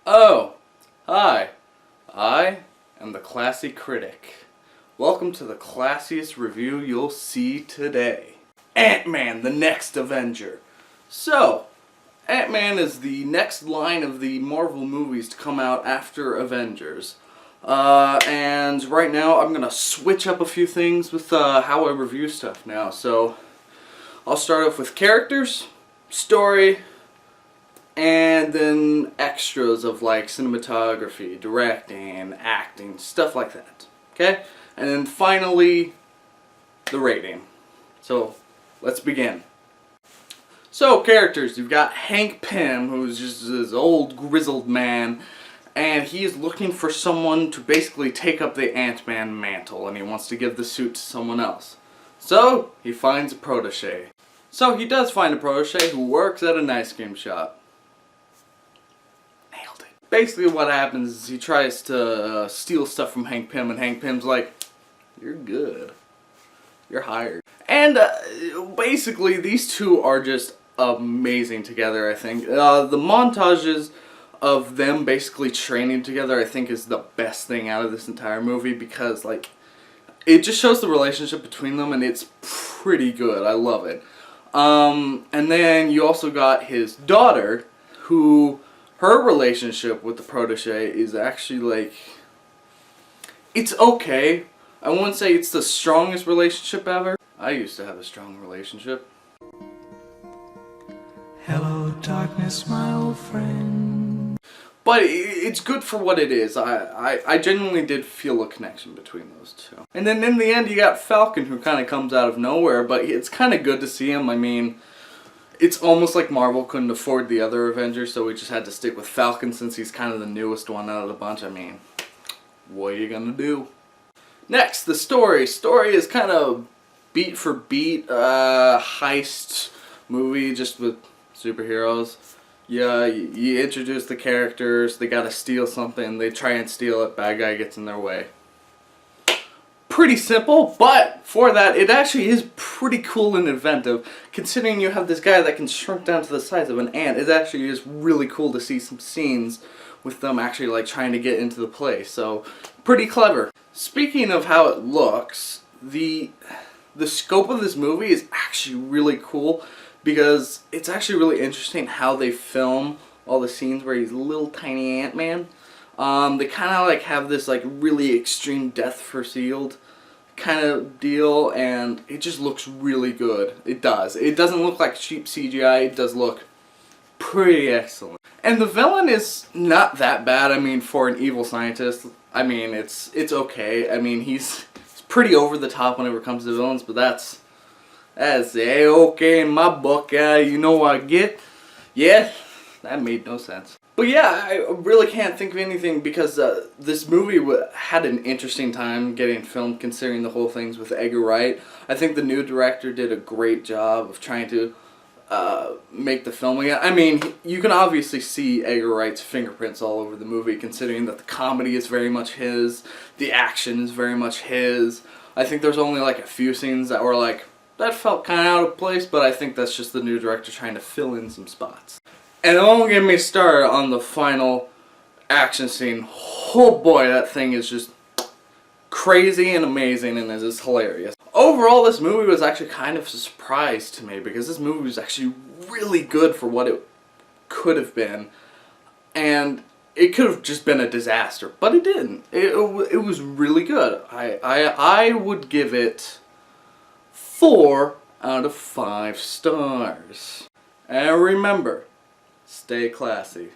Oh, hi. I am the Classy Critic. Welcome to the classiest review you'll see today. Ant Man, the next Avenger. So, Ant Man is the next line of the Marvel movies to come out after Avengers. And right now I'm gonna switch up a few things with how I review stuff now. So, I'll start off with characters, story, and then extras of like cinematography, directing, acting, stuff like that. Okay? And then finally, the rating. So, let's begin. So, characters. You've got Hank Pym, who's just this old grizzled man, and he is looking for someone to basically take up the Ant-Man mantle, and he wants to give the suit to someone else. So, he finds a protege. So, he does find a protege who works at an ice cream shop. Nailed it. Basically what happens is he tries to steal stuff from Hank Pym, and Hank Pym's like, "You're good. You're hired." And basically these two are just amazing together, I think. The montages of them basically training together, I think, is the best thing out of this entire movie, because like it just shows the relationship between them, and it's pretty good. I love it. And then you also got his daughter, who her relationship with the protege is actually like, it's okay. I wouldn't say it's the strongest relationship ever. I used to have a strong relationship. Hello, darkness, my old friend. But it's good for what it is. I genuinely did feel a connection between those two. And then in the end you got Falcon, who kind of comes out of nowhere, but it's kind of good to see him. I mean, it's almost like Marvel couldn't afford the other Avengers, so we just had to stick with Falcon since he's kind of the newest one out of the bunch. I mean, what are you gonna do? Next, the story. Story is kind of beat for beat heist movie just with superheroes. Yeah, you introduce the characters, they gotta steal something, they try and steal it, bad guy gets in their way. Pretty simple, but for that, it actually is pretty cool and inventive. Considering you have this guy that can shrink down to the size of an ant, it actually is really cool to see some scenes with them actually like trying to get into the place. So, pretty clever. Speaking of how it looks, the scope of this movie is actually really cool, because it's actually really interesting how they film all the scenes where he's a little tiny Ant-Man. They kind of like have this like really extreme depth first field kind of deal, and it just looks really good. It does. It doesn't look like cheap CGI. It does look pretty excellent. And the villain is not that bad. I mean, for an evil scientist, I mean, it's okay. I mean, he's pretty over the top whenever it comes to villains, but that's a-okay in my book. You know what I get? Yeah, that made no sense. But yeah, I really can't think of anything, because this movie had an interesting time getting filmed, considering the whole things with Edgar Wright. I think the new director did a great job of trying to make the filming. I mean, you can obviously see Edgar Wright's fingerprints all over the movie, considering that the comedy is very much his, the action is very much his. I think there's only like a few scenes that were like, that felt kind of out of place, but I think that's just the new director trying to fill in some spots. And don't get me started on the final action scene. Oh boy, that thing is just crazy and amazing, and it is hilarious. Overall, this movie was actually kind of a surprise to me, because this movie was actually really good for what it could have been. And it could have just been a disaster, but it didn't. It was really good. I would give it 4 out of 5 stars. And remember, stay classy.